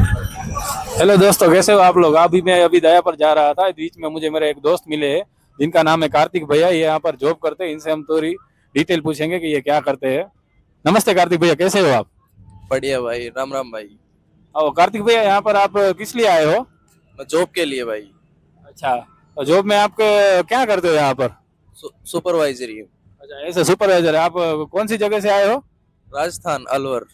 Hello दोस्तों, कैसे हो आप लोग। अभी मैं दया पर जा रहा था, बीच में मुझे मेरे एक दोस्त मिले हैं जिनका नाम है कार्तिक भैया। ये यहाँ पर जॉब करते हैं। इनसे हम थोड़ी डिटेल पूछेंगे कि ये क्या करते हैं। नमस्ते कार्तिक भैया, कैसे हो आप। बढ़िया भाई। राम राम भाई। और कार्तिक भैया, यहाँ पर आप किस लिए आए हो। मैं जॉब के लिए भाई। अच्छा, और जॉब में आप क्या करते हो यहाँ पर। सुपरवाइजरी। अच्छा, ऐसे सुपरवाइजर है आप। कौन सी जगह से आए हो। राजस्थान अलवर।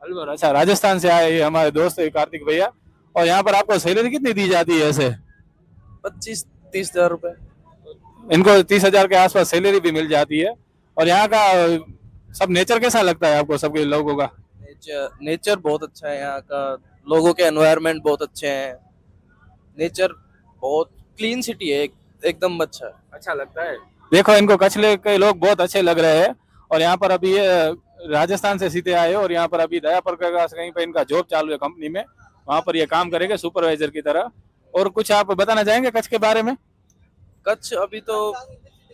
अलवर। अच्छा, राजस्थान से आए ये हमारे दोस्त है कार्तिक भैया। और यहाँ पर आपको सैलरी कितनी दी जाती है ऐसे। 25-30 हजार रुपए। इनको 30,000 के आसपास सैलरी भी मिल जाती है। और यहाँ का सब नेचर कैसा लगता है आपको, सबके लोगों का। नेचर नेचर बहुत अच्छा है यहाँ का। लोगों के एनवायरनमेंट बहुत अच्छे हैं। नेचर बहुत क्लीन सिटी है। एकदम अच्छा है। अच्छा लगता है। देखो, इनको कछले के लोग बहुत अच्छे लग रहे हैं। और यहाँ पर अभी ये राजस्थान से सीधे आए और यहाँ पर अभी दयापुर के पास कहीं पे इनका जॉब चालू है कंपनी में। वहां पर ये काम करेंगे सुपरवाइजर की तरह। और कुछ आप बताना चाहेंगे कच्छ के बारे में। कच्छ अभी तो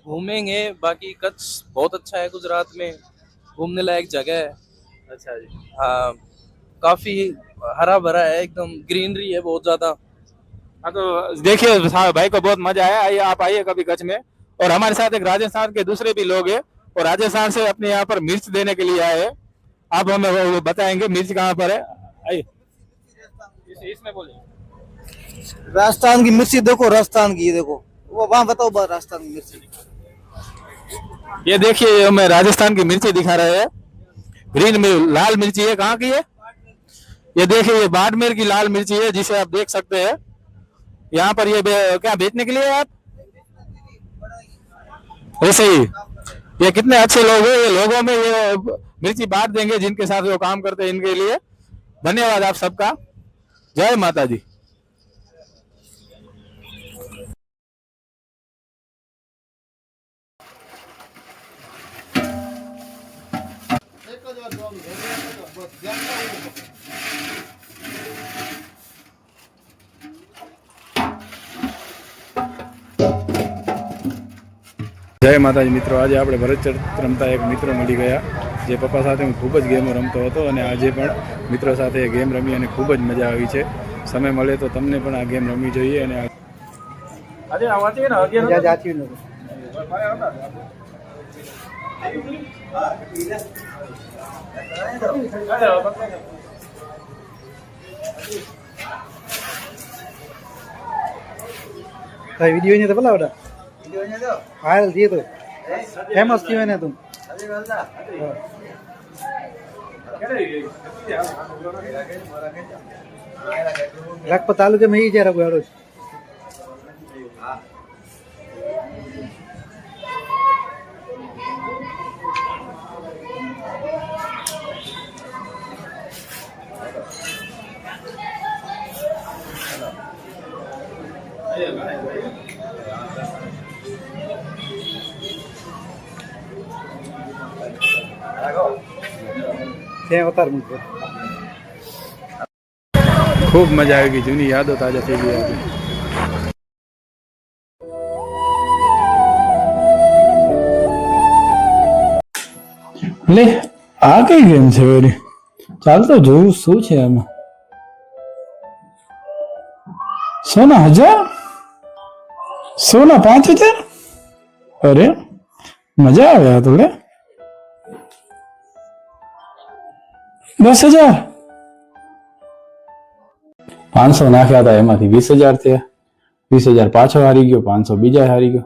घूमेंगे। बाकी कच्छ बहुत अच्छा है। गुजरात में घूमने लायक जगह है। अच्छा जी। हाँ, काफी हरा भरा है। एकदम ग्रीनरी है बहुत ज्यादा। हाँ, तो देखिए भाई को बहुत मजा आया। आइए, आप आइए कभी कच्छ में। और हमारे साथ एक राजस्थान के दूसरे भी लोग हैं। और राजस्थान से अपने यहाँ पर मिर्च देने के लिए आए हैं। आप हमें वो बताएंगे मिर्च कहाँ पर है। आइए, इसमें बोलिए। राजस्थान की मिर्ची देखो, राजस्थान की ये देखो। वो वहां बताओ बात, राजस्थान की मिर्ची। ये देखिए, ये हमें राजस्थान की मिर्ची दिखा रहे हैं। ग्रीन मिर्च, लाल मिर्ची है। कहाँ की है। ये देखिए, ये बाड़मेर की लाल मिर्ची है जिसे आप देख सकते हैं। यहाँ पर ये क्या बेचने के लिए है आप। वैसे ही ये कितने अच्छे लोग हैं। ये लोगों में ये मिर्ची बांट देंगे जिनके साथ वो काम करते हैं। इनके लिए धन्यवाद आप सबका। जय माता जी। જય માતાજી મિત્રો, આજે આપણે ભરતચર રમતા એક મિત્રો મળી ગયા જે પપ્પા સાથે હું ખૂબ જ ગેમો રમતો હતો. અને આજે પણ મિત્રો સાથે ગેમ રમી અને ખૂબ જ મજા આવી છે. સમય મળે તો તમને પણ આ ગેમ રમવી જોઈએ. અને આજે આવાતી ને અગિયાર જાતી ને वीडियो नहीं तो बोला बेटा, वायरल दिए तो फेमस क्यों है तुम। लखपत तालुके में ही जा रहा है। ખૂબ મજા આવી ગઈ. જૂની યાદો તાજા થઈ ગઈ આપણી. લે, આ કઈ ગેમ છે વેરી. ચાલ તો જોઉં શું છે આમાં. સોના 1000, સોના 5000. અરે મજા આવે આ તો. લે 10,000. 500 નાખ્યા હતા, એમાંથી 20,000 થયા. 20,000 પાછો હારી ગયો, 500 બીજા હારી ગયો.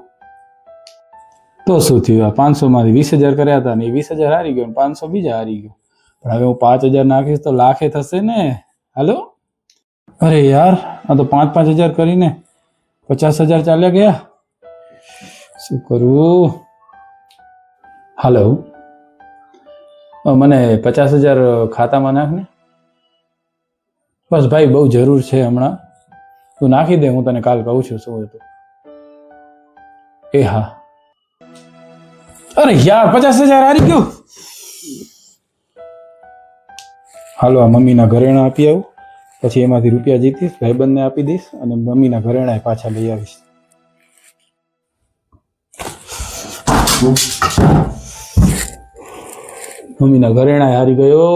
તો શું થયું, આ 500 માંથી 20,000 કર્યા હતા ને એ 20,000 હારી ગયો, 500 બીજા હારી ગયો. પણ હવે હું 5,000 નાખીશ તો લાખે થશે ને. હાલો, અરે યાર, આ તો 5,000 કરીને 50,000 ચાલ્યા ગયા. શું કરું. હાલો, મને 50,000 ખાતામાં નાખ ને. બસ ભાઈ, બહુ જરૂર છે હમણાં. તું નાખી દે, હું તને કાલ કહું છું શું હતું. એ હા. અરે યાર, 50,000 હારી ગયો. હાલો, આ મમ્મીના ઘરેણા આપી આવું, પછી એમાંથી રૂપિયા જીતીશ, ભાઈબંધને આપી દઈશ અને મમ્મીના ઘરેણા પાછા લઈ આવીશ. મમ્મીના ઘરેણા હારી ગયો.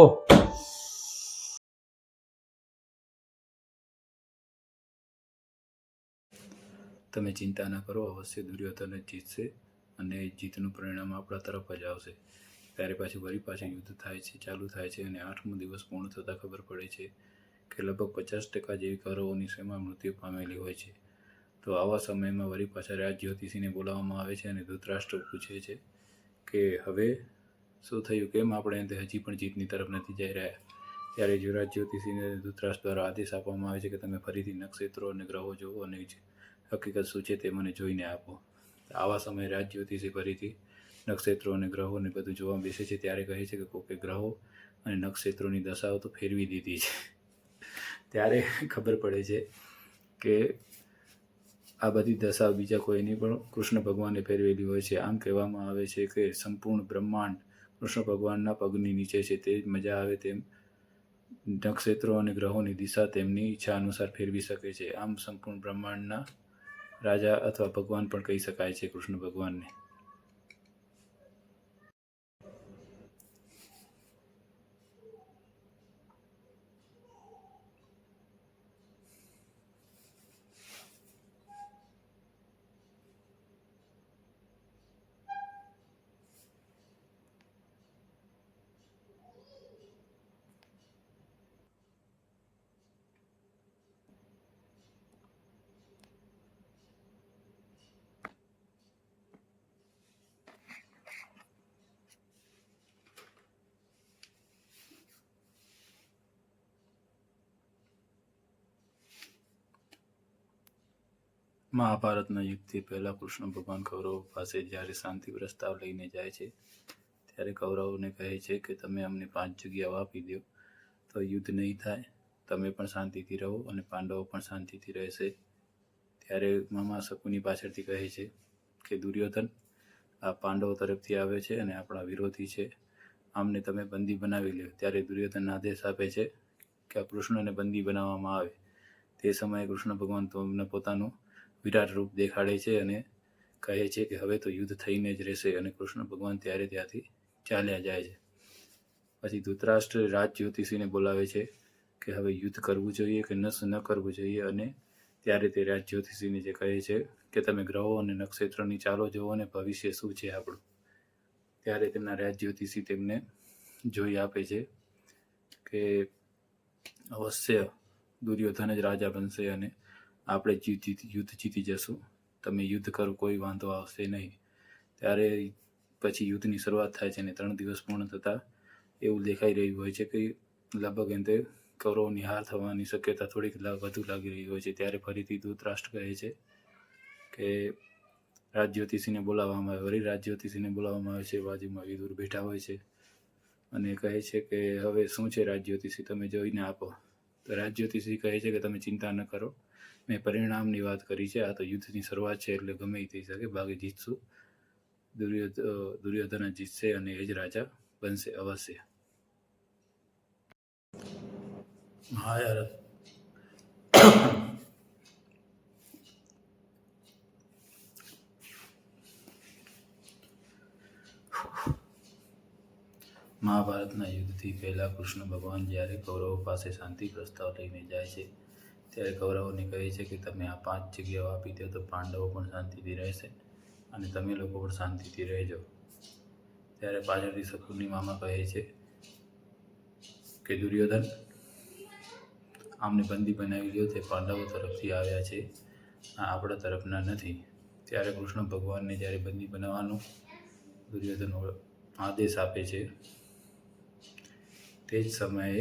તમે ચિંતા ન કરો, અવશ્ય દુર્યોધન જ જીતશે અને જીતનું પરિણામ આપણા તરફ જ આવશે. ત્યારે પાછું યુદ્ધ થાય છે, ચાલુ થાય છે અને 8મો દિવસ પૂર્ણ થતાં ખબર પડે છે કે લગભગ 50% જેવી કૌરવોની સેના મૃત્યુ પામેલી હોય છે. તો આવા સમયમાં વળી પાછા રાજ જ્યોતિષીને બોલાવવામાં આવે છે અને ધૃતરાષ્ટ્ર પૂછે છે કે હવે શું થયું, કેમ આપણે હજી પણ જીતની તરફ નથી જઈ રહ્યા. ત્યારે યુવરાજ જ્યોતિષીને ધૃતરાષ્ટ્ર દ્વારા આદેશ આપવામાં આવે છે કે તમે ફરીથી નક્ષત્રો અને ગ્રહો જુઓ અને હકીકત શું છે તે મને જોઈને આપો. આવા સમયે રાજ જ્યોતિષી ફરીથી નક્ષત્રો અને ગ્રહોને બધું જોવા બેસે છે. ત્યારે કહે છે કે કોકે ગ્રહો અને નક્ષત્રોની દશાઓ તો ફેરવી દીધી છે. ત્યારે ખબર પડે છે કે આ બધી દશા બીજા કોઈની પણ કૃષ્ણ ભગવાને ફેરવેલી હોય છે. આમ કહેવામાં આવે છે કે સંપૂર્ણ બ્રહ્માંડ કૃષ્ણ ભગવાનના પગની નીચે છે. તે જ મજા આવે તેમ નક્ષત્રો અને ગ્રહોની દિશા તેમની ઈચ્છા અનુસાર ફેરવી શકે છે. આમ સંપૂર્ણ બ્રહ્માંડના રાજા અથવા ભગવાન પણ કહી શકાય છે કૃષ્ણ ભગવાનને. મહાભારતના યુદ્ધથી પહેલા કૃષ્ણ ભગવાન કૌરવો પાસે જ્યારે શાંતિ પ્રસ્તાવ લઈને જાય છે ત્યારે કૌરવોને કહે છે કે તમે અમને 5 જગ્યાઓ આપી દો તો યુદ્ધ નહીં થાય, તમે પણ શાંતિથી રહો અને પાંડવો પણ શાંતિથી રહેશે. ત્યારે મામા શકુની પાછળથી કહે છે કે દુર્યોધન આ પાંડવો તરફથી આવે છે અને આપણા વિરોધી છે, આમને તમે બંદી બનાવી લો. ત્યારે દુર્યોધન આદેશ આપે છે કે આ કૃષ્ણને બંદી બનાવવામાં આવે. તે સમયે કૃષ્ણ ભગવાન તમને પોતાનું વિરાટ રૂપ દેખાડે છે અને કહે છે કે હવે તો યુદ્ધ થઈને જ રહેશે અને કૃષ્ણ ભગવાન ત્યારે ત્યાંથી ચાલ્યા જાય છે. પછી ધૃતરાષ્ટ્ર રાજ જ્યોતિષીને બોલાવે છે કે હવે યુદ્ધ કરવું જોઈએ કે ન કરવું જોઈએ. અને ત્યારે તે રાજ જ્યોતિષીને જે કહે છે કે તમે ગ્રહો અને નક્ષત્રની ચાલો જુઓ અને ભવિષ્ય શું છે આપણું. ત્યારે તેમના રાજ જ્યોતિષી તેમને જોઈ આપે છે કે અવશ્ય દુર્યોધન જ રાજા બનશે અને આપણે યુદ્ધ જીતી જશું. તમે યુદ્ધ કરો, કોઈ વાંધો આવશે નહીં. ત્યારે પછી યુદ્ધની શરૂઆત થાય છે અને 3 દિવસ પૂર્ણ થતાં એવું દેખાઈ રહ્યું હોય છે કે લગભગ અંતે કૌરવોની હાર થવાની શક્યતા થોડીક વધુ લાગી રહી હોય છે. ત્યારે ફરીથી ધૃતરાષ્ટ્ર કહે છે કે રાજ જ્યોતિષીને બોલાવવામાં આવે. વળી રાજ જ્યોતિષીને બોલાવવામાં આવે છે. બાજુમાં વિદુર બેઠા હોય છે અને કહે છે કે હવે શું છે રાજ જ્યોતિષી, તમે જોઈને આપો. તો રાજ જ્યોતિષી કહે છે કે તમે ચિંતા ન કરો, મેં પરિણામની વાત કરી છે. આ તો યુદ્ધની શરૂઆત છે એટલે ગમે એ થઈ શકે, ભાગે જીતશું. દુર્યોધન જીતશે અને એ જ રાજા બનશે અવશ્ય. મહાભારત મહાભારતના યુદ્ધથી પહેલા કૃષ્ણ ભગવાન જ્યારે કૌરવો પાસે શાંતિ પ્રસ્તાવ લઈને જાય છે ત્યારે કૌરવોને કહે છે કે તમે આ 5 જગ્યાઓ આપી દો તો પાંડવો પણ શાંતિથી રહેશે અને તમે લોકો પણ શાંતિથી રહેજો. ત્યારે પાછળથી શકુની મામા કહે છે કે દુર્યોધન આમને બંદી બનાવી લ્યો, તે પાંડવો તરફથી આવ્યા છે, આ આપણા તરફના નથી. ત્યારે કૃષ્ણ ભગવાનને જ્યારે બંદી બનાવવાનો દુર્યોધન આદેશ આપે છે તે જ સમયે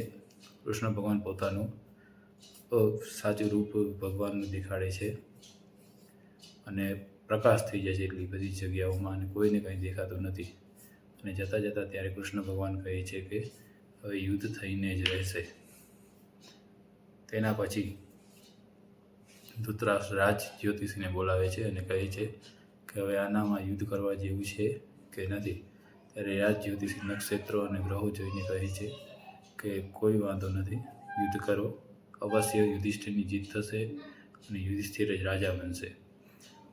કૃષ્ણ ભગવાન પોતાનું સાચું રૂપ ભગવાનનું દેખાડે છે અને પ્રકાશ થઈ જાય છે એટલી બધી જગ્યાઓમાં અને કોઈને કંઈ દેખાતું નથી. અને જતાં જતાં ત્યારે કૃષ્ણ ભગવાન કહે છે કે હવે યુદ્ધ થઈને જ રહેશે. તેના પછી ધૃતરાષ્ટ્ર રાજ જ્યોતિષીને બોલાવે છે અને કહે છે કે હવે આનામાં યુદ્ધ કરવા જેવું છે કે નથી. ત્યારે રાજ જ્યોતિષી નક્ષત્રો અને ગ્રહો જોઈને કહે છે કે કોઈ વાંધો નથી, યુદ્ધ કરો, અવશ્ય યુધિષ્ઠિરની જીત થશે અને યુધિષ્ઠિર જ રાજા બનશે.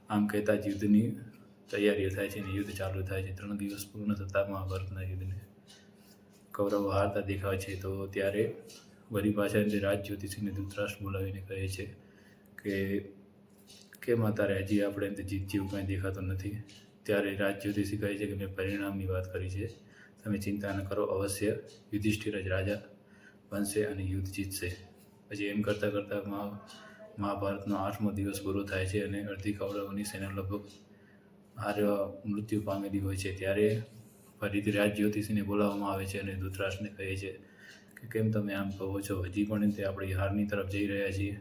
આમ કહેતા જ યુદ્ધની તૈયારીઓ થાય છે અને યુદ્ધ ચાલુ થાય છે. 3 દિવસ પૂર્ણ થતાં મહાભારતના યુદ્ધને કૌરવો હારતા દેખાય છે. તો ત્યારે વળી પાછા રાજ જ્યોતિષીને ધૃતરાષ્ટ્ર બોલાવીને કહે છે કેમ અત્યારે હજી આપણે એમ જીત જેવું કાંઈ દેખાતું નથી? ત્યારે રાજ જ્યોતિષી કહે છે કે મેં પરિણામની વાત કરી છે, તમે ચિંતા ન કરો, અવશ્ય યુધિષ્ઠિર જ રાજા બનશે અને યુદ્ધ જીતશે. પછી એમ કરતાં કરતાં મહાભારતનો 8મો દિવસ પૂરો થાય છે અને અડધી કૌરવોની સેના લગભગ મૃત્યુ પામેલી હોય છે. ત્યારે ફરીથી રાજ જ્યોતિષીને બોલાવવામાં આવે છે અને ધૃતરાષ્ટ્રને કહે છે કે કેમ તમે આમ કહો છો, હજી પણ તે આપણે હારની તરફ જઈ રહ્યા છીએ.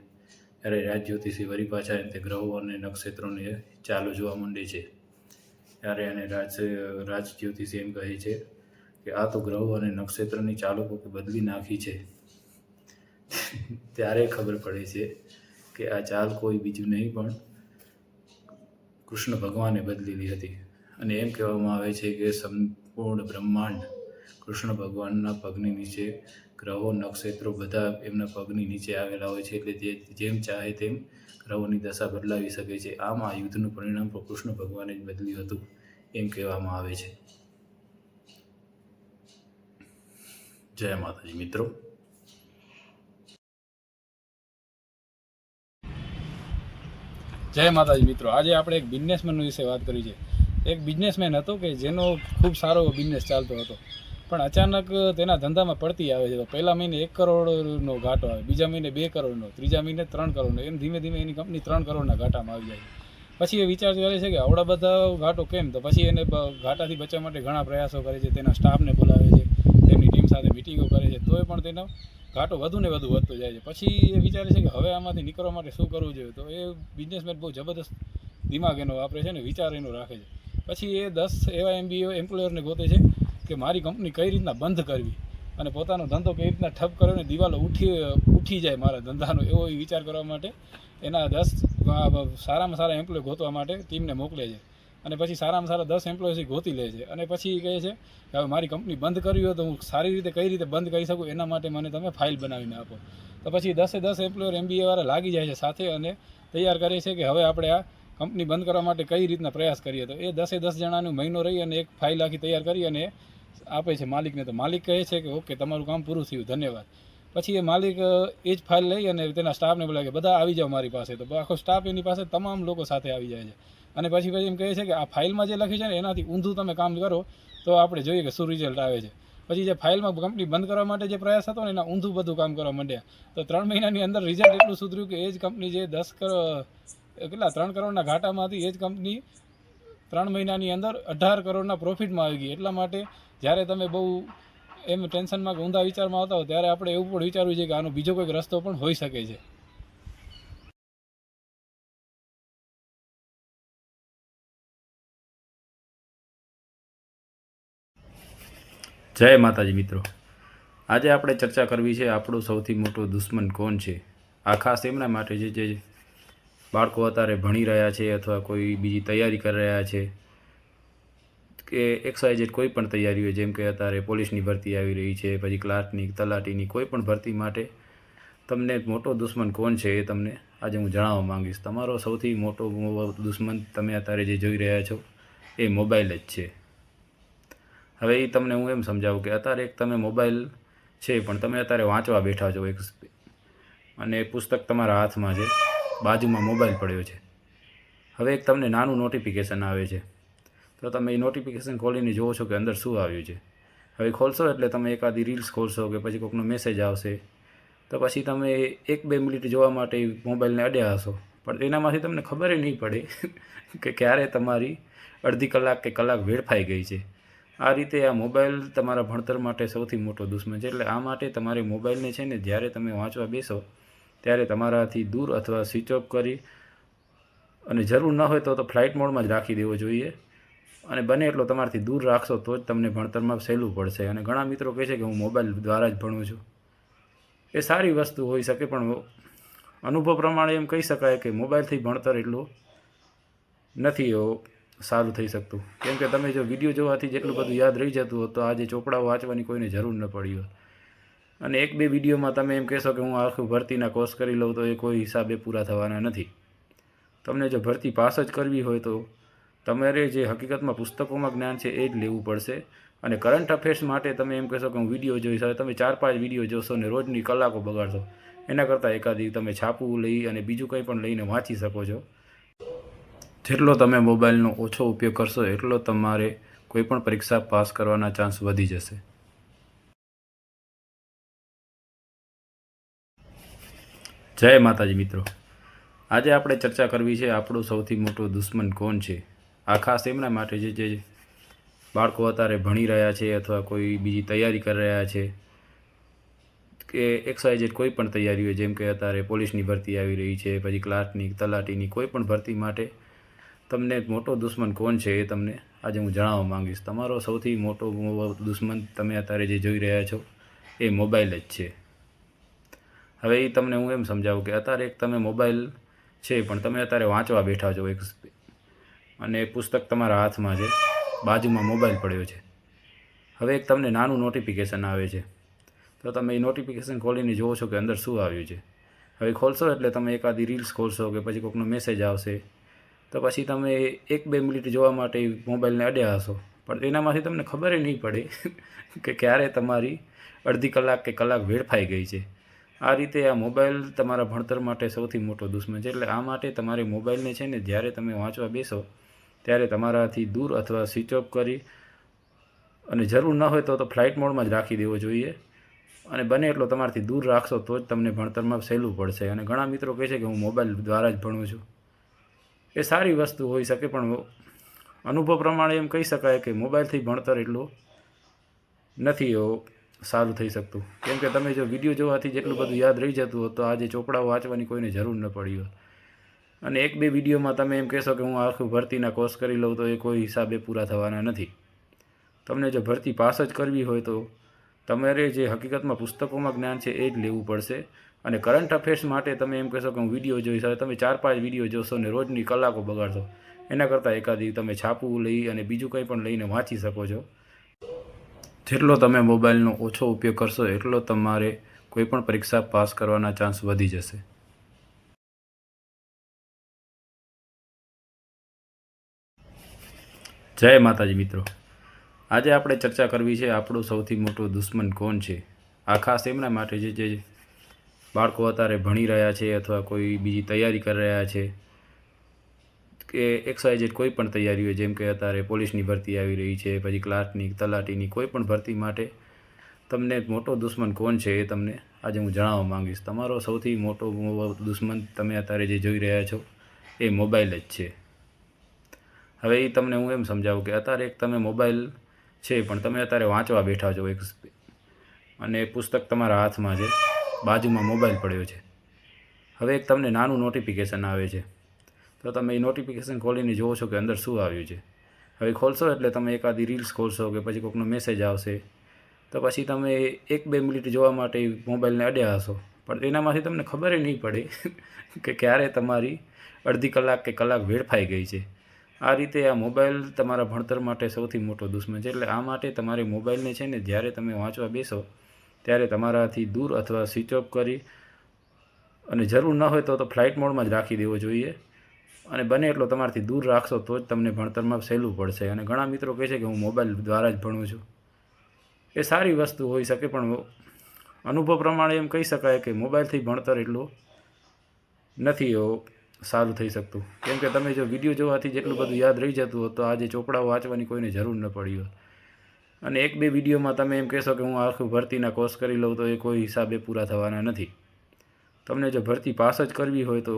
ત્યારે રાજ જ્યોતિષી વળી પાછા તે ગ્રહો અને નક્ષત્રોને ચાલો જોવા માંડે છે. ત્યારે એને રાજ જ્યોતિષી એમ કહે છે કે આ તો ગ્રહો અને નક્ષત્રની ચાલો બદલી નાખી છે. ત્યારે ખબર પડે છે કે આ ચાલ કોઈ બીજું નહીં પણ કૃષ્ણ ભગવાને બદલેલી હતી. અને એમ કહેવામાં આવે છે કે સંપૂર્ણ બ્રહ્માંડ કૃષ્ણ ભગવાનના પગની નીચે, ગ્રહો નક્ષત્રો બધા એમના પગની નીચે આવેલા હોય છે. એટલે જેમ ચાહે તેમ ગ્રહોની દશા બદલાવી શકે છે. આમ આ યુદ્ધનું પરિણામ પણ કૃષ્ણ ભગવાને જ બદલ્યું હતું એમ કહેવામાં આવે છે. જય માતાજી મિત્રો. જય માતાજી મિત્રો. આજે આપણે એક બિઝનેસમેન વિશે વાત કરી છે. એક બિઝનેસમેન હતો કે જેનો ખૂબ સારો બિઝનેસ ચાલતો હતો, પણ અચાનક તેના ધંધામાં પડતી આવે છે. તો પહેલા મહિને 1 કરોડનો ઘાટો આવે, બીજા મહિને 2 કરોડનો, ત્રીજા મહિને 3 કરોડનો, એમ ધીમે ધીમે એની કંપની 3 કરોડના ઘાટામાં આવી જાય છે. પછી એ વિચાર કરે છે કે આવડા બધા ઘાટો કેમ? તો પછી એને ઘાટાથી બચવા માટે ઘણા પ્રયાસો કરે છે, તેના સ્ટાફને બોલાવે છે, તેમની ટીમ સાથે મિટિંગો કરે છે, તોય પણ તેનો ઘાટો વધુ ને વધુ વધતો જાય છે. પછી એ વિચારે છે કે હવે આમાંથી નીકળવા માટે શું કરવું જોઈએ. તો એ બિઝનેસમેન બહુ જબરદસ્ત દિમાગ એનો વાપરે છે ને વિચાર એનો રાખે છે. પછી એ 10 એવા એમ્પ્લોયરને ગોતે છે કે મારી કંપની કઈ રીતના બંધ કરવી અને પોતાનો ધંધો કઈ રીતના ઠપ કર્યો ને દિવાલો ઉઠી જાય મારા ધંધાનો, એવો વિચાર કરવા માટે એના 10 સારામાં સારા એમ્પ્લોય ગોતવા માટે ટીમને મોકલે છે. અને પછી સારામાં સારા 10 એમ્પ્લોયથી ગોતી લે છે. અને પછી કહે છે કે હવે મારી કંપની બંધ કરવી હોય તો હું સારી રીતે કઈ રીતે બંધ કરી શકું, એના માટે મને તમે ફાઇલ બનાવીને આપો. તો પછી 10 એમ્પ્લોયર MBA વાળા લાગી જાય છે સાથે અને તૈયાર કરે છે કે હવે આપણે આ કંપની બંધ કરવા માટે કઈ રીતના પ્રયાસ કરીએ. તો એ 10 જણાનું મહિનો રહી અને એક ફાઇલ આખી તૈયાર કરી અને આપે છે માલિકને. તો માલિક કહે છે કે ઓકે, તમારું કામ પૂરું થયું, ધન્યવાદ. પછી એ માલિક એ જ ફાઇલ લઈ અને તેના સ્ટાફને બોલાવે કે બધા આવી જાઓ મારી પાસે. તો આખો સ્ટાફ એની પાસે તમામ લોકો સાથે આવી જાય છે. અને પછી એમ કહે છે કે આ ફાઇલમાં જે લખ્યું છે ને એનાથી ઊંધું તમે કામ કરો તો આપણે જોઈએ કે શું રિઝલ્ટ આવે છે. પછી જે ફાઇલમાં કંપની બંધ કરવા માટે જે પ્રયાસ હતો ને એના ઊંધું બધું કામ કરવા માંડ્યા. તો 3 મહિનાની અંદર રિઝલ્ટ એટલું સુધર્યું કે એ જ કંપની જે 3 કરોડના ઘાટામાં હતી, એ જ કંપની 3 મહિનાની અંદર 18 કરોડના પ્રોફિટમાં આવી ગઈ. એટલા માટે જ્યારે તમે બહુ એમ ટેન્શનમાં કે ઊંધા વિચારમાં આવતા હો ત્યારે આપણે એવું પણ વિચારવું જોઈએ કે આનો બીજો કોઈક રસ્તો પણ હોઈ શકે છે. જય માતાજી મિત્રો. આજે આપણે ચર્ચા કરવી છે આપણો સૌથી મોટો દુશ્મન કોણ છે. આ ખાસ એમના માટે છે જે બાળકો અત્યારે ભણી રહ્યા છે અથવા કોઈ બીજી તૈયારી કરી રહ્યા છે કે XYZ કોઈ પણ તૈયારી હોય, જેમ કે અત્યારે પોલીસની ભરતી આવી રહી છે, પછી ક્લાર્કની, તલાટીની, કોઈ પણ ભરતી માટે તમને મોટો દુશ્મન કોણ છે એ તમને આજે હું જણાવવા માંગીશ. તમારો સૌથી મોટો દુશ્મન તમે અત્યારે જે જોઈ રહ્યા છો એ મોબાઈલ જ છે. હવે એ તમને હું એમ સમજાવું કે અત્યારે એક તમે મોબાઈલ છે પણ તમે અત્યારે વાંચવા બેઠા છો અને પુસ્તક તમારા હાથમાં છે, બાજુમાં મોબાઈલ પડ્યો છે. હવે એક તમને નાનું નોટિફિકેશન આવે છે તો તમે એ નોટિફિકેશન ખોલીને જુઓ છો કે અંદર શું આવ્યું છે. હવે ખોલશો એટલે તમે એકાદી રીલ્સ ખોલશો કે પછી કોઈકનો મેસેજ આવશે તો પછી તમે 1-2 મિનિટ જોવા માટે મોબાઈલને અડ્યા હશો, પણ એનામાંથી તમને ખબર નહીં પડે કે ક્યારે તમારી અડધી કલાક કે કલાક વેડફાઈ ગઈ છે. આ રીતે આ મોબાઈલ તમારા ભણતર માટે સૌથી મોટો દુશ્મન છે. એટલે આ માટે તમારે મોબાઈલને છે ને જ્યારે તમે વાંચવા બેસો ત્યારે તમારાથી દૂર અથવા સ્વિચ ઓફ કરી અને જરૂર ન હોય તો ફ્લાઇટ મોડમાં જ રાખી દેવો જોઈએ. અને બને એટલો તમારાથી દૂર રાખશો તો જ તમને ભણતરમાં સહેલું પડશે. અને ઘણા મિત્રો કહે છે કે હું મોબાઈલ દ્વારા જ ભણું છું. એ સારી વસ્તુ હોઈ શકે, પણ અનુભવ પ્રમાણે એમ કહી શકાય કે મોબાઈલથી ભણતર એટલું નથી સારું થઈ શકતું. કેમ કે તમે જો વિડીયો જોવાથી જેટલું બધું યાદ રહી જતું હોત તો આજે ચોપડાઓ વાંચવાની કોઈને જરૂર ન પડી હોત. અને 1-2 વિડીયોમાં તમે એમ કહેશો કે હું આખું ભરતીના કોર્સ કરી લઉં તો એ કોઈ હિસાબે પૂરા થવાના નથી. તમને જો ભરતી પાસ જ કરવી હોય તો તમારે જે હકીકતમાં પુસ્તકોમાં જ્ઞાન છે એ જ લેવું પડશે. અને કરંટ અફેર્સ માટે તમે એમ કહેશો કે હું વિડીયો જોઈશ, હવે તમે 4-5 વિડીયો જોશો ને રોજની કલાકો બગાડશો. એના કરતાં એકાદી તમે છાપું લઈ અને બીજું કંઈ પણ લઈને વાંચી શકો છો. જેટલો તમે મોબાઈલનો ઓછો ઉપયોગ કરશો એટલો તમારે કોઈપણ પરીક્ષા પાસ કરવાના ચાન્સ વધી જશે. જય માતાજી મિત્રો, આજે આપણે ચર્ચા કરવી છે આપણું સૌથી મોટો દુશ્મન કોણ છે. આ ખાસ એમના માટે છે જે બાળકો અત્યારે ભણી રહ્યા છે અથવા કોઈ બીજી તૈયારી કરી રહ્યા છે કે XYZ કોઈ પણ તૈયારી હોય, જેમ કે અત્યારે પોલીસની ભરતી આવી રહી છે, પછી ક્લાર્કની, તલાટીની, કોઈ પણ ભરતી માટે તમને મોટો દુશ્મન કોણ છે એ તમને આજે હું જણાવવા માંગીશ. તમારો સૌથી મોટો દુશ્મન તમે અત્યારે જે જોઈ રહ્યા છો એ મોબાઈલ જ છે. હવે એ તમને હું એમ સમજાવું કે અત્યારે એક તમે મોબાઈલ છે પણ તમે અત્યારે વાંચવા બેઠા છો અને પુસ્તક તમારા હાથમાં છે, બાજુમાં મોબાઈલ પડ્યો છે. હવે એક તમને નાનું નોટિફિકેશન આવે છે તો તમે એ નોટિફિકેશન ખોલીને જુઓ છો કે અંદર શું આવ્યું છે. હવે ખોલશો એટલે તમે એકાદી રીલ્સ ખોલશો કે પછી કોઈકનો મેસેજ આવશે તો પછી તમે 1-2 મિનિટ જોવા માટે મોબાઈલને અડ્યા હશો, પણ એનામાંથી તમને ખબર નહીં પડે કે ક્યારે તમારી અડધી કલાક કે કલાક વેડફાઈ ગઈ છે. આ રીતે આ મોબાઈલ તમારા ભણતર માટે સૌથી મોટો દુશ્મન છે. એટલે આ માટે તમારે મોબાઈલને છે ને જ્યારે તમે વાંચવા બેસો ત્યારે તમારાથી દૂર અથવા સ્વિચ ઓફ કરી અને જરૂર ન હોય તો ફ્લાઇટ મોડમાં જ રાખી દેવો જોઈએ. અને બને એટલો તમારાથી દૂર રાખશો તો જ તમને ભણતરમાં સહેલું પડશે. અને ઘણા મિત્રો કહે છે કે હું મોબાઈલ દ્વારા જ ભણું છું. એ સારી વસ્તુ હોઈ શકે, પણ અનુભવ પ્રમાણે એમ કહી શકાય કે મોબાઈલથી ભણતર એટલું નથી સારું થઈ શકતું. કેમ કે તમે જો વિડીયો જોવાથી જેટલું બધું યાદ રહી જતું હોત તો આજે ચોપડાઓ વાંચવાની કોઈને જરૂર ન પડી હોત. અને 1-2 વિડીયોમાં તમે એમ કહેશો કે હું આખું ભરતીના કોર્સ કરી લઉં તો એ કોઈ હિસાબે પૂરા થવાના નથી. તમને જો ભરતી પાસ જ કરવી હોય તો તમારે જે હકીકતમાં પુસ્તકોમાં જ્ઞાન છે એ જ લેવું પડશે. અને કરંટ અફેર્સ માટે તમે એમ કહેશો કે હું વિડીયો જોઈશ, હવે તમે 4-5 વિડીયો જોશો ને રોજની કલાકો બગાડશો. એના કરતાં એકાદી તમે છાપું લઈ અને બીજું કંઈ પણ લઈને વાંચી શકો છો. જેટલો તમે મોબાઈલનો ઓછો ઉપયોગ કરશો એટલો તમારે કોઈપણ પરીક્ષા પાસ કરવાના ચાન્સ વધી જશે. જય માતાજી મિત્રો, આજે આપણે ચર્ચા કરવી છે આપણું સૌથી મોટો દુશ્મન કોણ છે. આ ખાસ એમના માટે છે જે બાળકો અત્યારે ભણી રહ્યા છે અથવા કોઈ બીજી તૈયારી કરી રહ્યા છે કે XYZ કોઈ પણ તૈયારી હોય, જેમ કે અત્યારે પોલીસની ભરતી આવી રહી છે, પછી ક્લાર્કની, તલાટીની, કોઈ પણ ભરતી માટે તમને મોટો દુશ્મન કોણ છે એ તમને આજે હું જણાવવા માંગીશ. તમારો સૌથી મોટો દુશ્મન તમે અત્યારે જે જોઈ રહ્યા છો એ મોબાઈલ જ છે. હવે એ તમને હું એમ સમજાવું કે અત્યારે એક તમે મોબાઈલ છે પણ તમે અત્યારે વાંચવા બેઠા છો અને પુસ્તક તમારા હાથમાં છે, બાજુમાં મોબાઈલ પડ્યો છે. હવે એક તમને નાનું નોટિફિકેશન આવે છે તો તમે એ નોટિફિકેશન ખોલીને જુઓ છો કે અંદર શું આવ્યું છે. હવે ખોલશો એટલે તમે એકાદી રીલ્સ ખોલશો કે પછી કોઈકનો મેસેજ આવશે તો પછી તમે 1-2 મિનિટ જોવા માટે મોબાઈલને અડ્યા હશો, પણ એનામાંથી તમને ખબર નહીં પડે કે ક્યારે તમારી અડધી કલાક કે કલાક વેડફાઈ ગઈ છે. આ રીતે આ મોબાઈલ તમારા ભણતર માટે સૌથી મોટો દુશ્મન છે. એટલે આ માટે તમારે મોબાઈલને છે ને જ્યારે તમે વાંચવા બેસો ત્યારે તમારાથી દૂર અથવા સ્વિચ ઓફ કરી અને જરૂર ન હોય તો ફ્લાઇટ મોડમાં જ રાખી દેવો જોઈએ. અને બને એટલો તમારાથી દૂર રાખશો તો જ તમને ભણતરમાં સહેલું પડશે. અને ઘણા મિત્રો કહે છે કે હું મોબાઈલ દ્વારા જ ભણું છું. એ સારી વસ્તુ હોઈ શકે, પણ અનુભવ પ્રમાણે એમ કહી શકાય કે મોબાઈલથી ભણતર એટલું નથી સારું થઈ શકતું. કેમ કે તમે જો વિડીયો જોવાથી જેટલું બધું યાદ રહી જતું હોત તો આજે ચોપડાઓ વાંચવાની કોઈને જરૂર ન પડી હોત. અને 1-2 વિડીયોમાં તમે એમ કહેશો કે હું આખું ભરતીના કોર્સ કરી લઉં તો એ કોઈ હિસાબે પૂરા થવાના નથી. તમને જો ભરતી પાસ જ કરવી હોય તો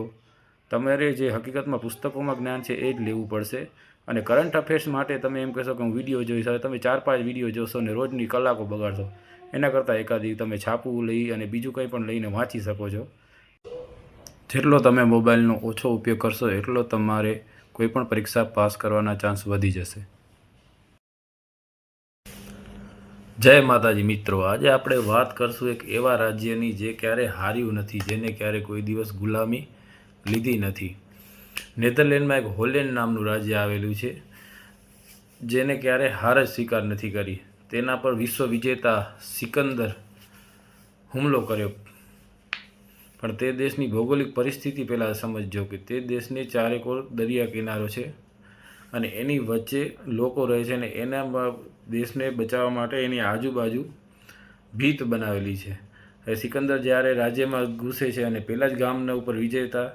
તમારે જે હકીકતમાં પુસ્તકોમાં જ્ઞાન છે એ જ લેવું પડશે. અને કરંટ અફેર્સ માટે તમે એમ કહેશો કે હું વિડીયો જોઈશ, હવે તમે 4-5 વિડીયો જોશો ને રોજની કલાકો બગાડશો. એના કરતાં એકાદી તમે છાપું લઈ અને બીજું કંઈ પણ લઈને વાંચી શકો છો. જેટલો તમે મોબાઈલનો ઓછો ઉપયોગ કરશો એટલો તમારે કોઈપણ પરીક્ષા પાસ કરવાના ચાન્સ વધી જશે. જય માતાજી મિત્રો, આજે આપણે વાત કરશું એક એવા રાજ્યની જે ક્યારે હાર્યું નથી, જેને ક્યારે કોઈ દિવસ ગુલામી લીધી નથી. નેધરલેન્ડમાં એક હોલેન્ડ નામનું રાજ્ય આવેલું છે જેને ક્યારે હાર જ સ્વીકાર નથી કરી. તેના પર વિશ્વ વિજેતા સિકંદર હુમલો કર્યો, પણ તે દેશની ભૌગોલિક પરિસ્થિતિ પહેલાં સમજજો કે તે દેશને ચારેકોર દરિયા કિનારો છે અને એની વચ્ચે લોકો રહે છે, અને એના દેશને બચાવવા માટે એની આજુબાજુ ભીત બનાવેલી છે. હવે સિકંદર જ્યારે રાજ્યમાં ઘૂસે છે અને પહેલાં જ ગામના ઉપર વિજેતા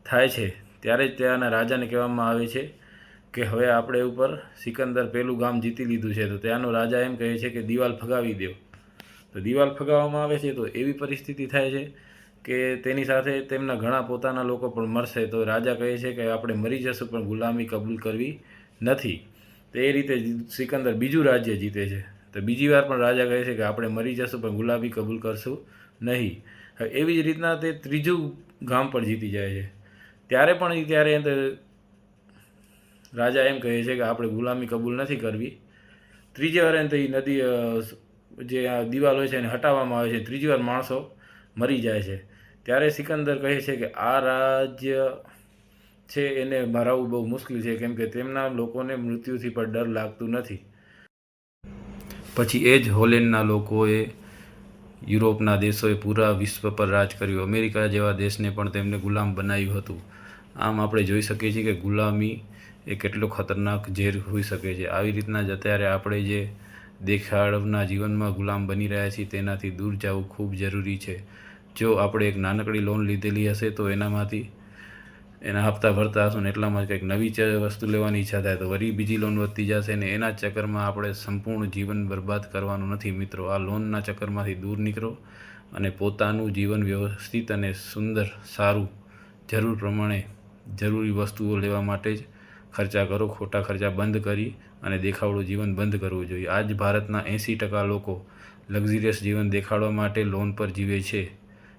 થાય છે ત્યારે જ ત્યાંના રાજાને કહેવામાં આવે છે કે હવે આપણે ઉપર સિકંદર પહેલું ગામ જીતી લીધું છે. તો ત્યાંનો રાજા એમ કહે છે કે દિવાલ ફગાવી દો. તો દિવાલ ફગાવવામાં આવે છે તો એવી પરિસ્થિતિ થાય છે કે તેની સાથે તેમના ઘણા પોતાના લોકો પણ મરશે. તો રાજા કહે છે કે આપણે મરી જશું પણ ગુલામી કબૂલ કરવી નથી. તો એ રીતે સિકંદર બીજું રાજ્ય જીતે છે. તો બીજી વાર પણ રાજા કહે છે કે આપણે મરી જશું પણ ગુલામી કબૂલ કરશું નહીં. એવી જ રીતના તે ત્રીજું ગામ પણ જીતી જાય છે. ત્યારે રાજા એમ કહે છે કે આપણે ગુલામી કબૂલ નથી કરવી. ત્રીજી વાર એ નદી જે આ દિવાલ હોય છે એને હટાવવામાં આવે છે. ત્રીજી વાર માણસો મરી જાય છે. ત્યારે સિકંદર કહે છે કે આ રાજ્ય છે એને મરાવવું બહુ મુશ્કેલ છે, કેમ કે તેમના લોકોને મૃત્યુથી પણ ડર લાગતું નથી. પછી એ જ હોલેન્ડના લોકોએ યુરોપના દેશોએ પૂરા વિશ્વ પર રાજ કર્યું. અમેરિકા જેવા દેશને પણ તેમને ગુલામ બનાવ્યું હતું. આમ આપણે જોઈ શકીએ છીએ કે ગુલામી એ કેટલો ખતરનાક ઝેર હોઈ શકે છે. આવી રીતના જ અત્યારે આપણે જે દેખાડના જીવનમાં ગુલામ બની રહ્યા છીએ તેનાથી દૂર જવું ખૂબ જરૂરી છે. જો આપણે એક નાનકડી લોન લીધેલી હશે તો એના હપ્તા ભરતા હશું ને એટલામાં કંઈક નવી વસ્તુ લેવાની ઈચ્છા થાય તો વળી બીજી લોન વધતી જશે ને એના ચક્કરમાં આપણે સંપૂર્ણ જીવન બરબાદ કરવાનું નથી. મિત્રો, આ લોનના ચક્કરમાંથી દૂર નીકળો અને પોતાનું જીવન વ્યવસ્થિત અને સુંદર, સારું, જરૂર પ્રમાણે જરૂરી વસ્તુઓ લેવા માટે જ ખર્ચા કરો. ખોટા ખર્ચા બંધ કરી અને દેખાવડું જીવન બંધ કરવું જોઈએ. આજ ભારતના 80% લોકો લક્ઝરિયસ જીવન દેખાડવા માટે લોન પર જીવે છે,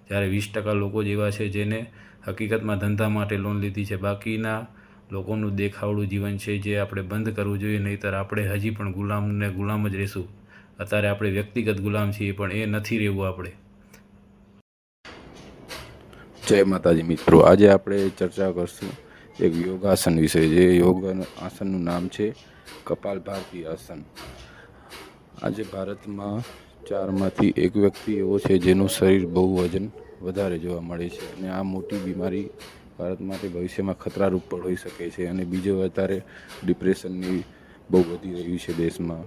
જ્યારે 20% લોકો જેવા છે જેને હકીકતમાં ધંધા માટે લોન લીધી છે. બાકીના લોકોનું દેખાવડું જીવન છે જે આપણે બંધ કરવું જોઈએ, નહીંતર આપણે હજી પણ ગુલામ જ રહીશું. અત્યારે આપણે વ્યક્તિગત ગુલામ છીએ પણ એ નથી રહેવું આપણે. જય માતાજી મિત્રો, આજે આપણે ચર્ચા કરશું એક યોગાસન વિશે. જે યોગ આસનનું નામ છે કપાલભાતિ આસન. આજે ભારતમાં 4માંથી 1 વ્યક્તિ એવો છે જેનું શરીર બહુ વજન વધારે જોવા મળે છે અને આ મોટી બીમારી ભારત માટે ભવિષ્યમાં ખતરારૂપ પણ હોઈ શકે છે. અને બીજો અત્યારે ડિપ્રેશનની બહુ વધી રહ્યું છે દેશમાં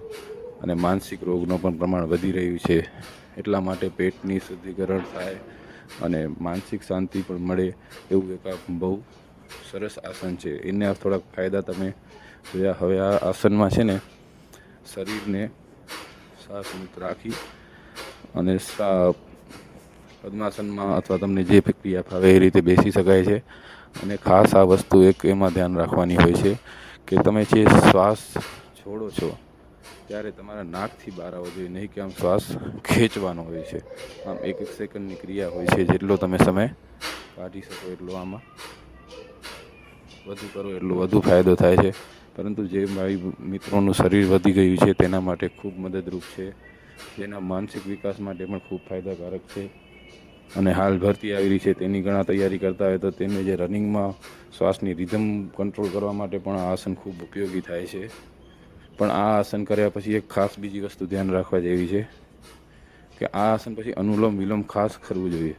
અને માનસિક રોગનું પણ પ્રમાણ વધી રહ્યું છે. એટલા માટે પેટની શુદ્ધિકરણ થાય અને માનસિક શાંતિ પણ મળે એવું એક બહુ સરસ આસન છે. એના થોડાક ફાયદા તમે જોયા. હવે આ આસનમાં છે ને શરીરને શ્વાસમુક્ત રાખી અને પદ્માસનમાં અથવા તમને જે ક્રિયા ફાવે એ રીતે બેસી શકાય છે. અને ખાસ આ વસ્તુ એક એમાં ધ્યાન રાખવાની હોય છે કે તમે જે શ્વાસ છોડો છો ત્યારે તમારા નાકથી બહાર આવવો જોઈએ, નહીં કે આમ શ્વાસ ખેંચવાનો હોય છે. આમ 1 સેકન્ડની ક્રિયા હોય છે. જેટલો તમે સમય કાઢી શકો એટલો આમાં વધુ કરો એટલો વધુ ફાયદો થાય છે. પરંતુ જે મારી મિત્રોનું શરીર વધી ગયું છે તેના માટે ખૂબ મદદરૂપ છે, જેના માનસિક વિકાસ માટે પણ ખૂબ ફાયદાકારક છે. અને હાલ ભરતી આવી રહી છે તેની ઘણા તૈયારી કરતા હોય તો તેને જે રનિંગમાં શ્વાસની રિધમ કંટ્રોલ કરવા માટે પણ આ આસન ખૂબ ઉપયોગી થાય છે. પણ આ આસન કર્યા પછી એક ખાસ બીજી વસ્તુ ધ્યાન રાખવા જેવી છે કે આ આસન પછી અનુલોમ વિલોમ ખાસ કરવું જોઈએ.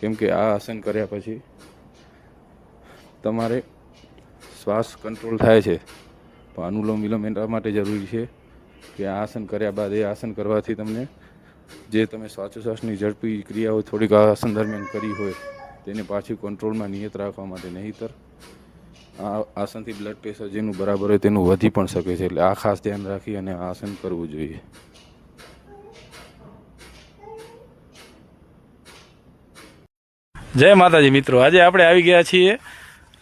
કેમ કે આ આસન કર્યા પછી તમારે શ્વાસ કંટ્રોલ થાય છે, પણ અનુલોમ વિલોમ એટલા માટે જરૂરી છે કે આ આસન કર્યા બાદ એ આસન કરવાથી તમને જે તમે શ્વાસોશ્વાસની ઝડપી ક્રિયાઓ થોડીક આસન દરમિયાન કરી હોય તેને પાછી કંટ્રોલમાં નિયત રાખવા માટે. નહીંતર આ આસનથી બ્લડ પ્રેશર જેનું બરાબર હોય તેનું વધી પણ શકે છે. એટલે આ ખાસ ધ્યાન રાખી અને આસન કરવું જોઈએ. જય માતાજી મિત્રો, આજે આપણે આવી ગયા છીએ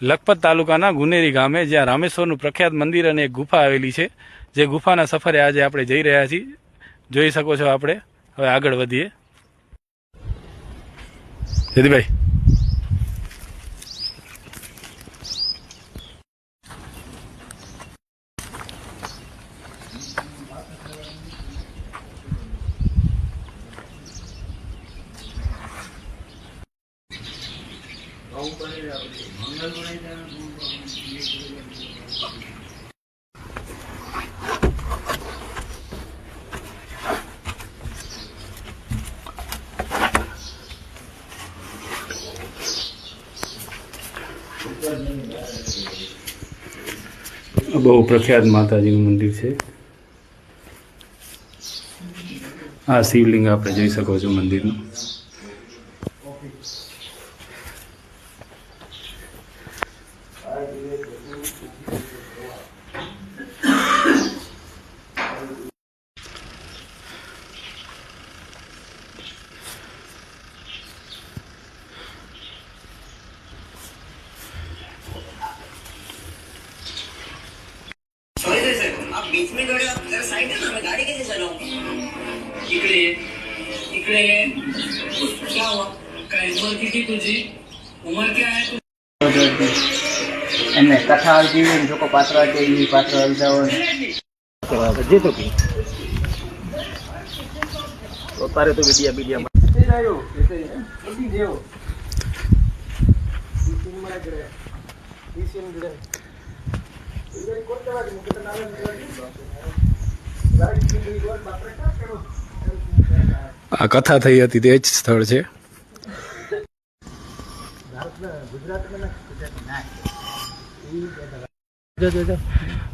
લખપત તાલુકાના ગુનેરી ગામે, જ્યાં રામેશ્વરનું પ્રખ્યાત મંદિર અને એક ગુફા આવેલી છે. જે ગુફાના સફરે આજે આપણે જઈ રહ્યા છીએ. જોઈ શકો છો. આપણે હવે આગળ વધીએ. જયદીભાઈ, બહુ પ્રખ્યાત માતાજીનું મંદિર છે. આ શિવલિંગ આપણે જોઈ શકો છો મંદિરનું. बीच में खड़े हो, जरा साइड है ना, मैं गाड़ी कैसे चलाऊं? इकडे क्या हुआ? काय उमर किती तुझी? उमर क्या है? એમને કથા આવતી હોય ને લોકો પાત્ર કે એ પાત્ર આવતા હોય જે તો કે તારે તો વિડિયા બીડિયા આ કથા થઈ હતી તે જ સ્થળ છે.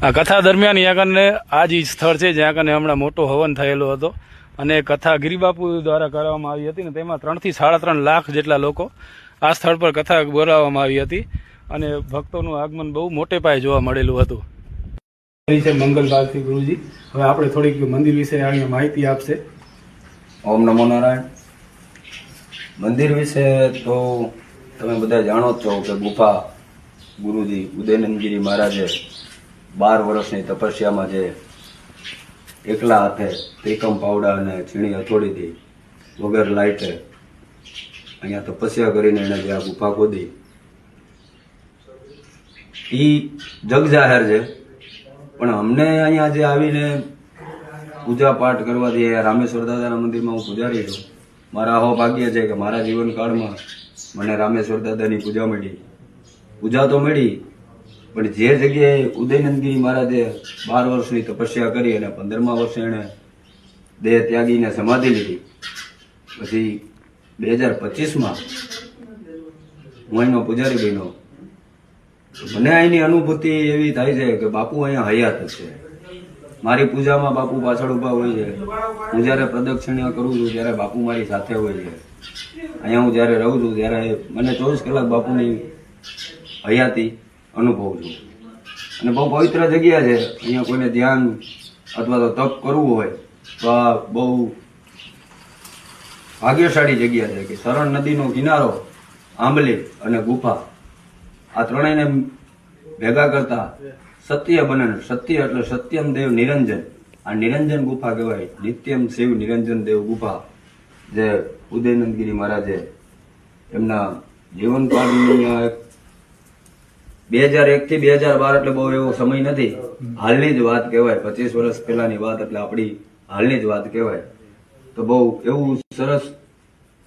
આ કથા દરમિયાન અહીંયા કને આ જ સ્થળ છે જ્યાં કને હમણાં મોટો હવન થયેલો હતો અને કથા ગિરિબાપુ દ્વારા કરવામાં આવી હતી ને તેમાં 3 થી 3.5 લાખ જેટલા લોકો આ સ્થળ પર કથા બોલાવવામાં આવી હતી અને ભક્તોનું આગમન બહુ મોટે પાયે જોવા મળેલું હતું. છે મંગલભાઈ ગુરુજી, હવે આપણે થોડીક મંદિર વિશે અહીંયા માહિતી આપશે. ઓમ નમો નારાયણ. મંદિર વિશે તો તમે બધા જાણો જ છો કે ગુફા ગુરુજી ઉદયનંદગીરી મહારાજે 12 વર્ષની તપસ્યામાં જે એકલા હાથે ત્રિકમ પાવડા અને છીણી હથોડીથી વગર લાઇટે અહીંયા તપસ્યા કરીને એણે જે આ ગુફા ખોદી એ જગ જાહેર છે. પણ અમને અહીંયા જે આવીને પૂજા પાઠ કરવાથી રામેશ્વર દાદાના મંદિરમાં હું પૂજારી છું. મારા આવો ભાગ્ય છે કે મારા જીવનકાળમાં મને રામેશ્વર દાદાની પૂજા મળી. પૂજા તો મળી, પણ જે જગ્યાએ ઉદયનંદગીરી મહારાજે 12 વર્ષની તપસ્યા કરી અને 15મા વર્ષે એણે દેહ ત્યાગીને સમાધિ લીધી, પછી 2025માં હું અહીંનો પૂજારી બન્યો. મને અહીંની અનુભૂતિ એવી થાય છે કે બાપુ અહીંયા હયાત જ છે. મારી પૂજામાં બાપુ પાછળ ઊભા હોય છે. હું જ્યારે પ્રદક્ષિણા કરું છું ત્યારે બાપુ મારી સાથે હોય છે. અહીંયા હું જ્યારે રહું છું ત્યારે મને 24 કલાક બાપુની હયાતી અનુભવું છું. અને બહુ પવિત્ર જગ્યા છે. અહીંયા કોઈને ધ્યાન અથવા તો તપ કરવું હોય તો આ બહુ ભાગ્યશાળી જગ્યા છે કે શરણ નદીનો કિનારો, આંબલી અને ગુફા, આ ત્રણેયને ભેગા કરતા સત્ય બને. સત્ય એટલે સત્યમ દેવ નિરંજન. આ નિરંજન ગુફા કહેવાય. નિત્યમ શિવ નિરંજન દેવ ગુફા, જે ઉદયનંદગીરી મહારાજે એમના જીવનકાળની 2001 થી 2012 એટલે બહુ એવો સમય નથી, હાલની જ વાત કહેવાય. 25 વર્ષ પહેલાની વાત એટલે આપણી હાલની જ વાત કહેવાય. તો બહુ એવું સરસ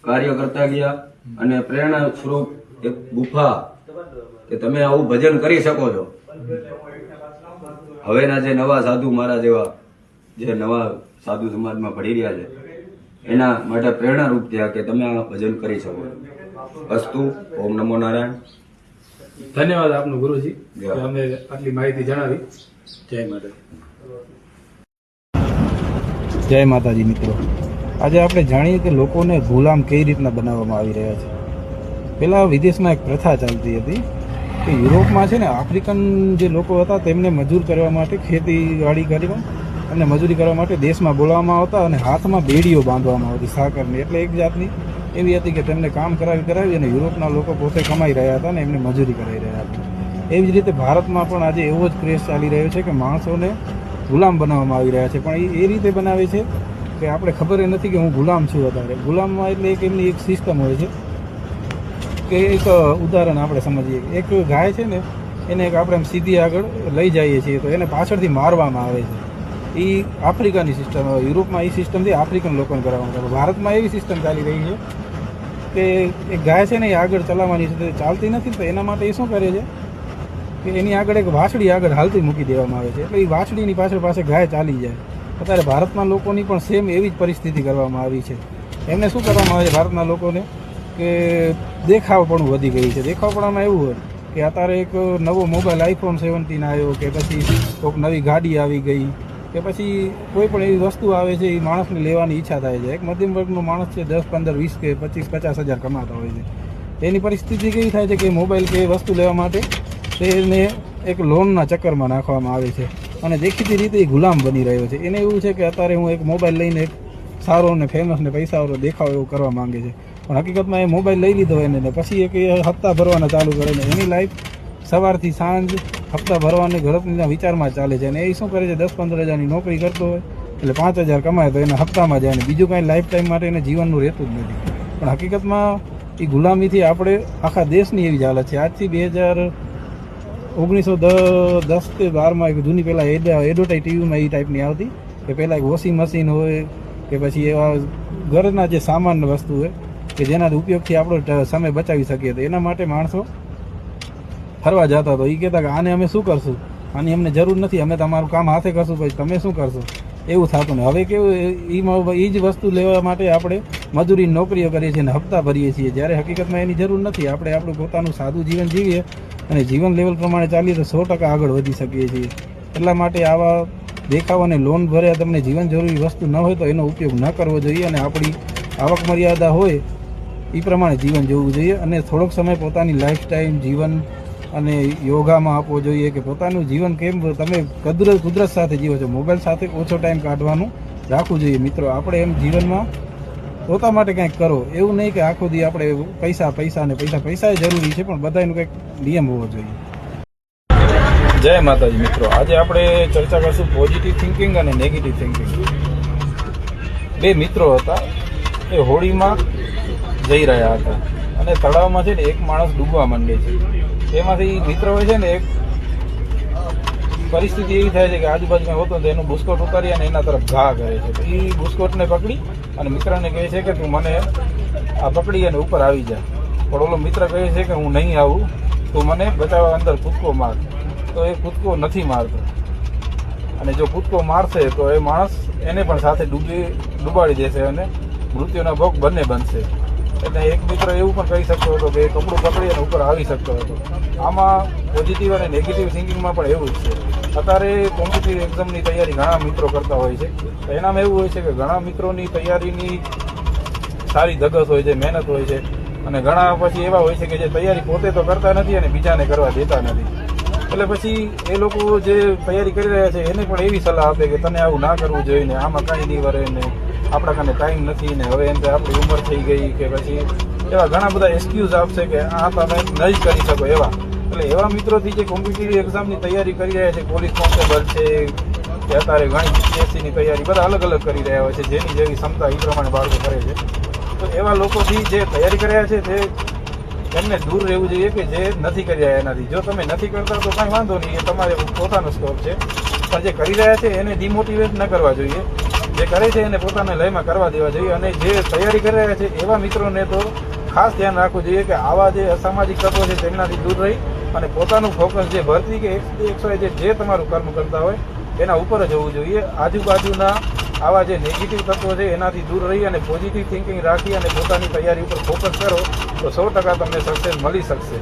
કાર્ય કરતા ગયા અને પ્રેરણા સ્વરૂપ એક ગુફા કે તમે આવું ભજન કરી શકો છો. હવેના જે નવા સાધુ મારા જેવા જે નવા સાધુ સમાજમાં ભળી રહ્યા છે એના માટે પ્રેરણારૂપ થયા કે તમે આ ભજન કરી શકો. અસ્તુ. ઓમ નમો નારાયણ. ધન્યવાદ આપનો ગુરુજી, અમે આટલી માહિતી જણાવી. જય માતાજી. જય માતાજી મિત્રો, આજે આપણે જાણીએ કે લોકોને ગુલામ કઈ રીતના બનાવવામાં આવી રહ્યા છે. પહેલાં વિદેશમાં એક પ્રથા ચાલતી હતી કે યુરોપમાં છે ને આફ્રિકન જે લોકો હતા તેમને મજૂર કરવા માટે ખેતીવાડી કરી અને મજૂરી કરવા માટે દેશમાં બોલાવવામાં આવતા અને હાથમાં બેડીઓ બાંધવામાં આવતી સાકરની. એટલે એક જાતની એવી હતી કે તેમને કામ કરાવી અને યુરોપના લોકો પોતે કમાઈ રહ્યા હતા અને એમને મજૂરી કરાવી રહ્યા હતા. એવી જ રીતે ભારતમાં પણ આજે એવો જ ક્રેઝ ચાલી રહ્યો છે કે માણસોને ગુલામ બનાવવામાં આવી રહ્યા છે. પણ એ રીતે બનાવે છે કે આપણે ખબર નથી કે હું ગુલામ છું. અત્યારે ગુલામમાં એટલે એક એમની એક સિસ્ટમ હોય છે કે એક ઉદાહરણ આપણે સમજીએ. એક ગાય છે ને એને એક આપણે સીધી આગળ લઈ જઈએ છીએ તો એને પાછળથી મારવામાં આવે છે. એ આફ્રિકાની સિસ્ટમ, યુરોપમાં એ સિસ્ટમથી આફ્રિકન લોકોને કરવામાં આવે. ભારતમાં એવી સિસ્ટમ ચાલી રહી છે કે એક ગાય છે ને એ આગળ ચલાવવાની છે, ચાલતી નથી. તો એના માટે એ શું કરે છે કે એની આગળ એક વાછડી આગળ હાલતી મૂકી દેવામાં આવે છે. એટલે એ વાછડીની પાછળ ગાય ચાલી જાય. અત્યારે ભારતના લોકોની પણ સેમ એવી જ પરિસ્થિતિ કરવામાં આવી છે. એમને શું કરવામાં આવે છે ભારતના લોકોને કે દેખાવપણું વધી ગયું છે. દેખાવપણામાં એવું હોય કે અત્યારે એક નવો મોબાઈલ iPhone 17 આવ્યો કે પછી કોઈક નવી ગાડી આવી ગઈ કે પછી કોઈ પણ એવી વસ્તુ આવે છે એ માણસને લેવાની ઈચ્છા થાય છે. એક મધ્યમ વર્ગનો માણસ છે 10, 15, 20 કે 25, 50 હજાર કમાતા હોય છે. એની પરિસ્થિતિ કેવી થાય છે કે મોબાઈલ કે વસ્તુ લેવા માટે તેને એક લોનના ચક્કરમાં નાખવામાં આવે છે અને દેખીતી રીતે એ ગુલામ બની રહ્યો છે. એને એવું છે કે અત્યારે હું એક મોબાઈલ લઈને એક સારો ને ફેમસ ને પૈસાવાળો દેખાવ એવું કરવા માંગે છે. પણ હકીકતમાં એ મોબાઈલ લઈ લીધો એને ને પછી એક હપ્તા ભરવાના ચાલુ કરે ને એની લાઈફ સવારથી સાંજ હપ્તા ભરવાની ગળપના વિચારમાં ચાલે છે. અને એ શું કરે છે, 10-15 હજારની નોકરી કરતો હોય એટલે 5,000 કમાય તો એના હપ્તામાં જાય ને બીજું કાંઈ લાઈફ ટાઈમ માટે એને જીવનનું રહેતું જ નથી. પણ હકીકતમાં એ ગુલામીથી આપણે આખા દેશની એવી જ હાલત છે. આજથી 1910 કે 12માં એક જૂની પહેલાં એડવર્ટાઈઝ ટીવીમાં એ ટાઈપની આવતી કે પહેલાં એક વોશિંગ મશીન હોય કે પછી એવા ઘરના જે સામાન્ય વસ્તુ હોય કે જેના ઉપયોગથી આપણો સમય બચાવી શકીએ. તો એના માટે માણસો ફરવા જતા તો એ કહેતા કે આને અમે શું કરશું, આની અમને જરૂર નથી, અમે તમારું કામ હાથે કરશું, પછી તમે શું કરશો, એવું થતું ને. હવે કેવું, એ જ વસ્તુ લેવા માટે આપણે મજૂરી નોકરીઓ કરીએ છીએ અને હપ્તા ભરીએ છીએ, જ્યારે હકીકતમાં એની જરૂર નથી. આપણે આપણું પોતાનું સાદું જીવન જીવીએ અને જીવન લેવલ પ્રમાણે ચાલીએ તો 100% આગળ વધી શકીએ છીએ. એટલા માટે આવા દેખાવાને લોન ભર્યા તમને જીવન જરૂરી વસ્તુ ન હોય તો એનો ઉપયોગ ન કરવો જોઈએ અને આપણી આવક મર્યાદા હોય એ પ્રમાણે જીવન જીવવું જોઈએ. અને થોડોક સમય પોતાની લાઈફસ્ટાઈલ જીવન અને યોગામાં આપવો જોઈએ કે પોતાનું જીવન કેમ તમે કુદરત સાથે જીવો છો, મોબાઈલ સાથે ઓછો ટાઈમ કાઢવાનું રાખવું જોઈએ. મિત્રો, આપણે એમ જીવનમાં પોતા માટે કંઈક કરો, એવું નહીં કે આખો દી આપણે પૈસા જરૂરી છે પણ બધાનું કંઈક નિયમ હોવો જોઈએ. જય માતાજી મિત્રો, આજે આપણે ચર્ચા કરશું પોઝિટિવ થિંકિંગ અને નેગેટિવ થિંકિંગ. બે મિત્રો હતા, એ હોળીમાં જઈ રહ્યા હતા અને તળાવમાં છે ને એક માણસ ડૂબવા માંડે છે. એમાંથી મિત્ર હોય છે ને, એક પરિસ્થિતિ એવી થાય છે કે આજુબાજુમાં હોતો તો એનું બુસ્કોટ ઉતારી અને એના તરફ ઘા કરે છે. તો એ બુસ્કોટને પકડી અને મિત્રને કહે છે કે તું મને આ પકડી અને ઉપર આવી જા. પણ ઓલો મિત્ર કહે છે કે હું નહીં આવું, તું મને બચાવવા અંદર કૂદકો માર. તો એ કૂદકો નથી મારતો અને જો કૂદકો મારશે તો એ માણસ એને પણ સાથે ડૂબાડી દેશે અને મૃત્યુના ભોગ બંને બનશે. એટલે એક મિત્ર એવું પણ કહી શકતો હતો કે એ કપડું પકડી અને ઉપર આવી શકતો હતો. આમાં પોઝિટિવ અને નેગેટિવ થિંકિંગમાં પણ એવું જ છે. અત્યારે કોમ્પિટિટિવ એક્ઝામની તૈયારી ઘણા મિત્રો કરતા હોય છે. તો એનામાં એવું હોય છે કે ઘણા મિત્રોની તૈયારીની સારી ધગસ હોય છે, મહેનત હોય છે અને ઘણા પછી એવા હોય છે કે જે તૈયારી પોતે તો કરતા નથી અને બીજાને કરવા દેતા નથી. એટલે પછી એ લોકો જે તૈયારી કરી રહ્યા છે એને પણ એવી સલાહ આપે કે તને આવું ના કરવું જોઈએ ને આમાં કાંઈ નહીં વરે ને આપણા કાને ટાઈમ નથી ને હવે એમ આપણી ઉંમર થઈ ગઈ કે પછી એવા ઘણા બધા એક્સક્યુઝ આપશે કે આ તમે નહીં કરી શકો એવા. એટલે એવા મિત્રોથી જે કોમ્પિટિટિવ એક્ઝામની તૈયારી કરી રહ્યા છે, પોલીસ કોન્સ્ટેબલ છે કે અત્યારે ઘણી પીએસસીની તૈયારી બધા અલગ અલગ કરી રહ્યા હોય છે, જેની જેવી ક્ષમતા એ પ્રમાણે બાળકો કરે છે. તો એવા લોકોથી જે તૈયારી કરી રહ્યા છે તે એમને દૂર રહેવું જોઈએ કે જે નથી કરી રહ્યા એનાથી. જો તમે નથી કરતા તો કાંઈ વાંધો નહીં, એ તમારે પોતાનો સ્કોપ છે. પણ જે કરી રહ્યા છે એને ડિમોટિવેટ ન કરવા જોઈએ, જે કરે છે એને પોતાના લયમાં કરવા દેવા જોઈએ. અને જે તૈયારી કરી રહ્યા છે એવા મિત્રોને તો ખાસ ધ્યાન રાખવું જોઈએ કે આવા જે અસામાજિક તત્વો છે તેમનાથી દૂર રહી અને પોતાનું ફોકસ જે ભરતી કે જે તમારું કર્મ કરતા હોય એના ઉપર જ હોવું જોઈએ. આજુબાજુના આવા જે નેગેટિવ તત્વો છે એનાથી દૂર રહી અને પોઝિટિવ થિંકિંગ રાખી અને પોતાની તૈયારી ઉપર ફોકસ કરો તો 100% તમને સક્સેસ મળી શકશે.